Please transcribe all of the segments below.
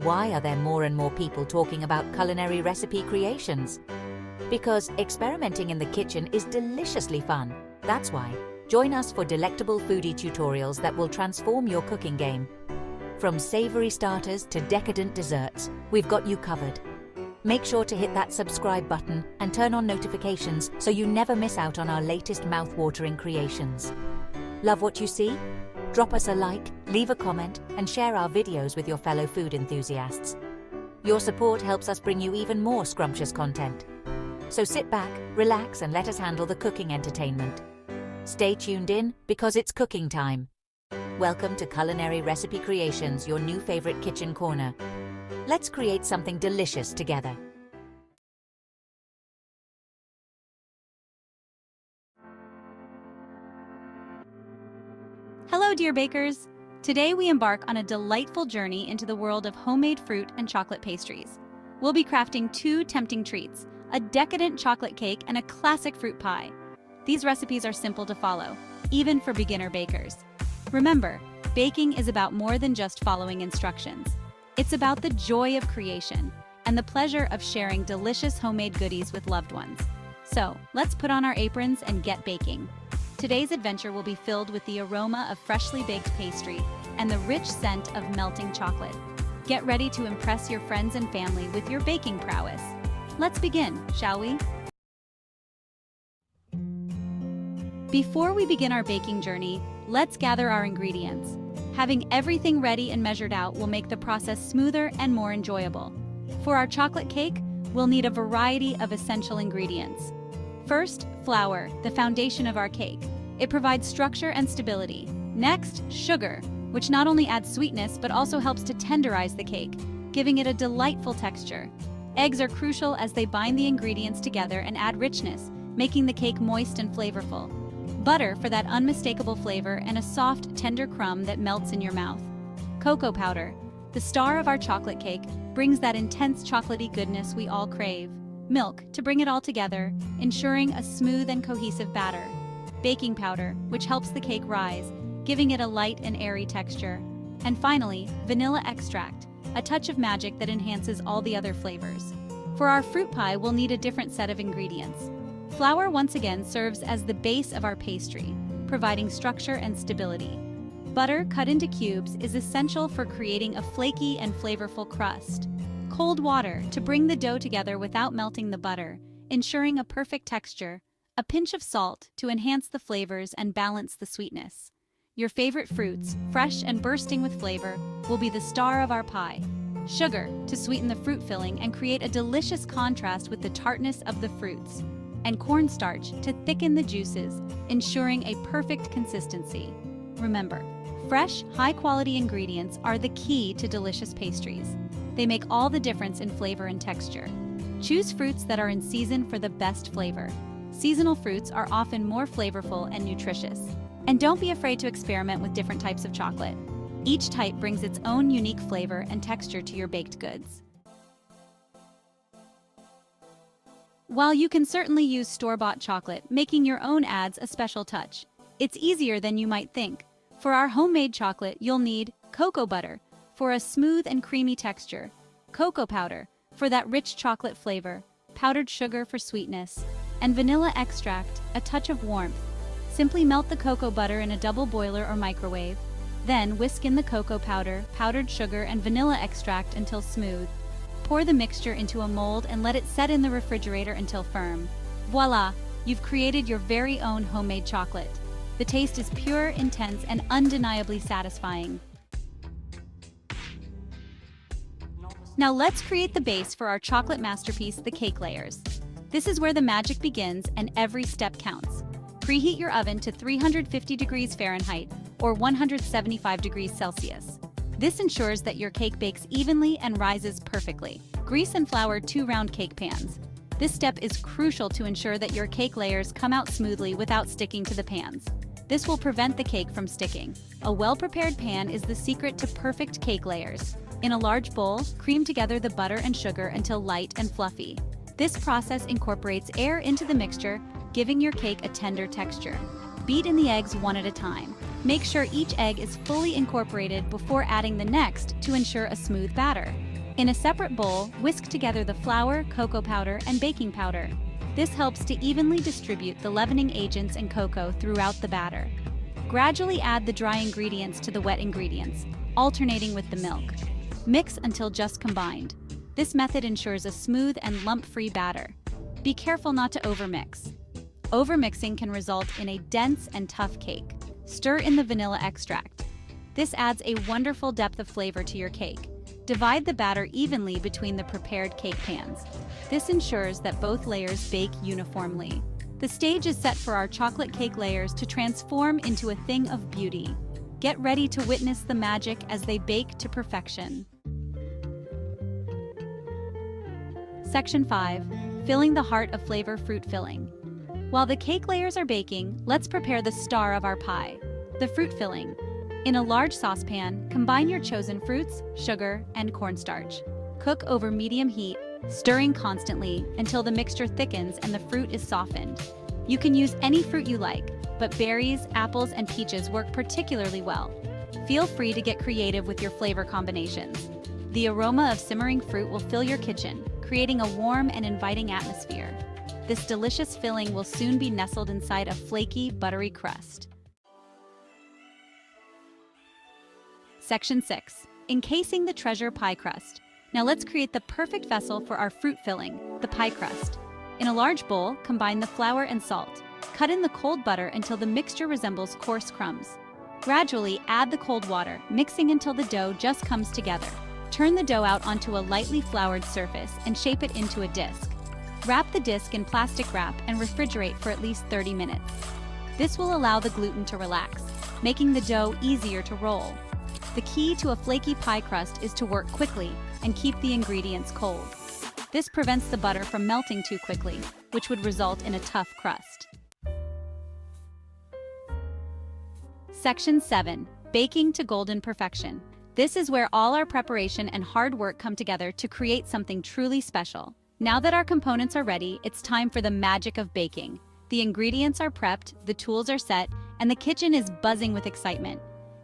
Why are there more and more people talking about culinary recipe creations? Because experimenting in the kitchen is deliciously fun. That's why. Join us for delectable foodie tutorials that will transform your cooking game. From savory starters to decadent desserts, we've got you covered. Make sure to hit that subscribe button and turn on notifications so you never miss out on our latest mouth-watering creations. Love what you see? Drop us a like, leave a comment, and share our videos with your fellow food enthusiasts. Your support helps us bring you even more scrumptious content. So sit back, relax, and let us handle the cooking entertainment. Stay tuned in, because it's cooking time. Welcome to Culinary Recipe Creations, your new favorite kitchen corner. Let's create something delicious together. Hello, dear bakers! Today we embark on a delightful journey into the world of homemade fruit and chocolate pastries. We'll be crafting two tempting treats, a decadent chocolate cake and a classic fruit pie. These recipes are simple to follow, even for beginner bakers. Remember, baking is about more than just following instructions. It's about the joy of creation and the pleasure of sharing delicious homemade goodies with loved ones. So, let's put on our aprons and get baking. Today's adventure will be filled with the aroma of freshly baked pastry and the rich scent of melting chocolate. Get ready to impress your friends and family with your baking prowess. Let's begin, shall we? Before we begin our baking journey, let's gather our ingredients. Having everything ready and measured out will make the process smoother and more enjoyable. For our chocolate cake, we'll need a variety of essential ingredients. First, flour, the foundation of our cake. It provides structure and stability. Next, sugar, which not only adds sweetness but also helps to tenderize the cake, giving it a delightful texture. Eggs are crucial as they bind the ingredients together and add richness, making the cake moist and flavorful. Butter for that unmistakable flavor and a soft, tender crumb that melts in your mouth. Cocoa powder, the star of our chocolate cake, brings that intense chocolatey goodness we all crave. Milk to bring it all together, ensuring a smooth and cohesive batter. Baking powder, which helps the cake rise, giving it a light and airy texture. And finally, vanilla extract, a touch of magic that enhances all the other flavors. For our fruit pie, we'll need a different set of ingredients. Flour once again serves as the base of our pastry, providing structure and stability. Butter cut into cubes is essential for creating a flaky and flavorful crust. Cold water to bring the dough together without melting the butter, ensuring a perfect texture. A pinch of salt to enhance the flavors and balance the sweetness. Your favorite fruits, fresh and bursting with flavor, will be the star of our pie. Sugar to sweeten the fruit filling and create a delicious contrast with the tartness of the fruits. And cornstarch to thicken the juices, ensuring a perfect consistency. Remember, fresh, high-quality ingredients are the key to delicious pastries. They make all the difference in flavor and texture. Choose fruits that are in season for the best flavor. Seasonal fruits are often more flavorful and nutritious. And don't be afraid to experiment with different types of chocolate. Each type brings its own unique flavor and texture to your baked goods. While you can certainly use store-bought chocolate, making your own adds a special touch. It's easier than you might think. For our homemade chocolate, you'll need cocoa butter for a smooth and creamy texture, cocoa powder for that rich chocolate flavor, powdered sugar for sweetness, and vanilla extract, a touch of warmth. Simply melt the cocoa butter in a double boiler or microwave. Then whisk in the cocoa powder, powdered sugar, and vanilla extract until smooth. Pour the mixture into a mold and let it set in the refrigerator until firm. Voila! You've created your very own homemade chocolate. The taste is pure, intense, and undeniably satisfying. Now let's create the base for our chocolate masterpiece, the cake layers. This is where the magic begins and every step counts. Preheat your oven to 350 degrees Fahrenheit or 175 degrees Celsius. This ensures that your cake bakes evenly and rises perfectly. Grease and flour 2 round cake pans. This step is crucial to ensure that your cake layers come out smoothly without sticking to the pans. This will prevent the cake from sticking. A well-prepared pan is the secret to perfect cake layers. In a large bowl, cream together the butter and sugar until light and fluffy. This process incorporates air into the mixture, giving your cake a tender texture. Beat in the eggs one at a time. Make sure each egg is fully incorporated before adding the next to ensure a smooth batter. In a separate bowl, whisk together the flour, cocoa powder, and baking powder. This helps to evenly distribute the leavening agents and cocoa throughout the batter. Gradually add the dry ingredients to the wet ingredients, alternating with the milk. Mix until just combined. This method ensures a smooth and lump-free batter. Be careful not to overmix. Overmixing can result in a dense and tough cake. Stir in the vanilla extract. This adds a wonderful depth of flavor to your cake. Divide the batter evenly between the prepared cake pans. This ensures that both layers bake uniformly. The stage is set for our chocolate cake layers to transform into a thing of beauty. Get ready to witness the magic as they bake to perfection. Section 5. Filling the heart of flavor fruit filling. While the cake layers are baking, let's prepare the star of our pie, the fruit filling. In a large saucepan, combine your chosen fruits, sugar, and cornstarch. Cook over medium heat, stirring constantly until the mixture thickens and the fruit is softened. You can use any fruit you like, but berries, apples, and peaches work particularly well. Feel free to get creative with your flavor combinations. The aroma of simmering fruit will fill your kitchen, creating a warm and inviting atmosphere. This delicious filling will soon be nestled inside a flaky, buttery crust. Section 6. Encasing the treasure pie crust. Now let's create the perfect vessel for our fruit filling, the pie crust. In a large bowl, combine the flour and salt. Cut in the cold butter until the mixture resembles coarse crumbs. Gradually add the cold water, mixing until the dough just comes together. Turn the dough out onto a lightly floured surface and shape it into a disc. Wrap the disc in plastic wrap and refrigerate for at least 30 minutes. This will allow the gluten to relax, making the dough easier to roll. The key to a flaky pie crust is to work quickly and keep the ingredients cold. This prevents the butter from melting too quickly, which would result in a tough crust. Section 7. Baking to golden perfection. This is where all our preparation and hard work come together to create something truly special. Now that our components are ready, it's time for the magic of baking. The ingredients are prepped, the tools are set, and the kitchen is buzzing with excitement.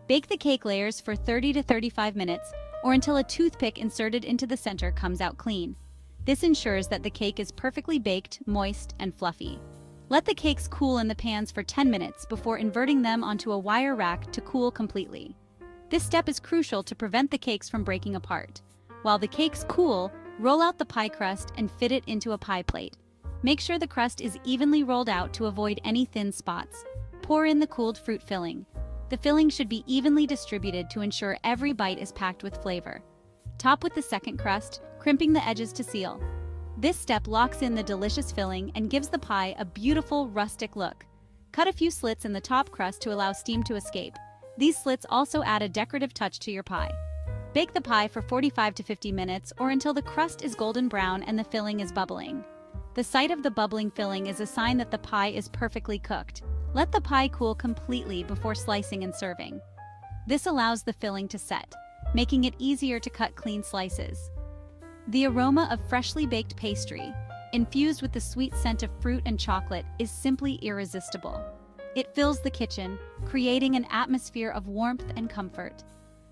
Bake the cake layers for 30 to 35 minutes or until a toothpick inserted into the center comes out clean. This ensures that the cake is perfectly baked, moist, and fluffy. Let the cakes cool in the pans for 10 minutes before inverting them onto a wire rack to cool completely. This step is crucial to prevent the cakes from breaking apart. While the cakes cool, roll out the pie crust and fit it into a pie plate. Make sure the crust is evenly rolled out to avoid any thin spots. Pour in the cooled fruit filling. The filling should be evenly distributed to ensure every bite is packed with flavor. Top with the second crust, crimping the edges to seal. This step locks in the delicious filling and gives the pie a beautiful, rustic look. Cut a few slits in the top crust to allow steam to escape. These slits also add a decorative touch to your pie. Bake the pie for 45 to 50 minutes or until the crust is golden brown and the filling is bubbling. The sight of the bubbling filling is a sign that the pie is perfectly cooked. Let the pie cool completely before slicing and serving. This allows the filling to set, making it easier to cut clean slices. The aroma of freshly baked pastry, infused with the sweet scent of fruit and chocolate, is simply irresistible. It fills the kitchen, creating an atmosphere of warmth and comfort.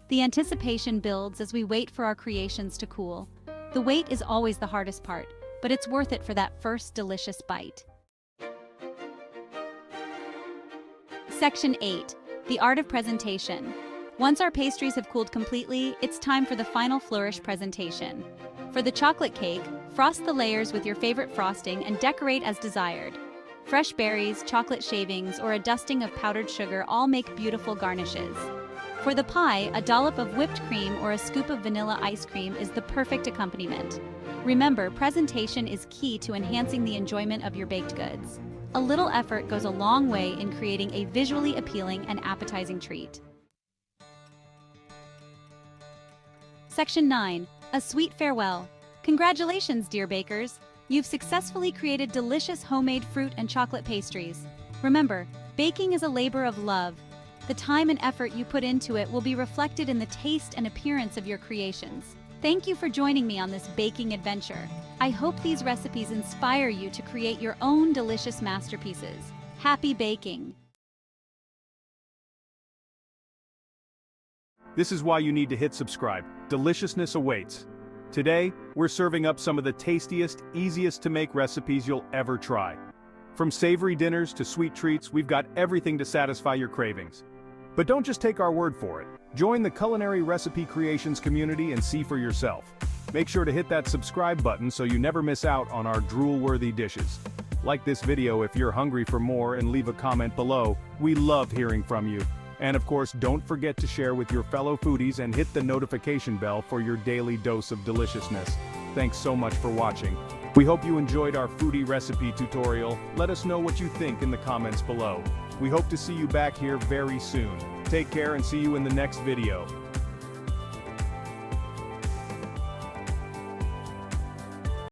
The anticipation builds as we wait for our creations to cool. The wait is always the hardest part, but it's worth it for that first delicious bite. Section 8. The art of presentation. Once our pastries have cooled completely, it's time for the final flourish presentation. For the chocolate cake, frost the layers with your favorite frosting and decorate as desired. Fresh berries, chocolate shavings, or a dusting of powdered sugar all make beautiful garnishes. For the pie, a dollop of whipped cream or a scoop of vanilla ice cream is the perfect accompaniment. Remember, presentation is key to enhancing the enjoyment of your baked goods. A little effort goes a long way in creating a visually appealing and appetizing treat. Section 9. A sweet farewell. Congratulations, dear bakers! You've successfully created delicious homemade fruit and chocolate pastries. Remember, baking is a labor of love. The time and effort you put into it will be reflected in the taste and appearance of your creations. Thank you for joining me on this baking adventure. I hope these recipes inspire you to create your own delicious masterpieces. Happy baking! This is why you need to hit subscribe. Deliciousness awaits. Today, we're serving up some of the tastiest, easiest to make recipes you'll ever try. From savory dinners to sweet treats, we've got everything to satisfy your cravings. But don't just take our word for it. Join the Culinary Recipe Creations community and see for yourself. Make sure to hit that subscribe button so you never miss out on our drool-worthy dishes. Like this video if you're hungry for more and leave a comment below. We love hearing from you. And of course, don't forget to share with your fellow foodies and hit the notification bell for your daily dose of deliciousness. Thanks so much for watching. We hope you enjoyed our foodie recipe tutorial. Let us know what you think in the comments below. We hope to see you back here very soon. Take care and see you in the next video.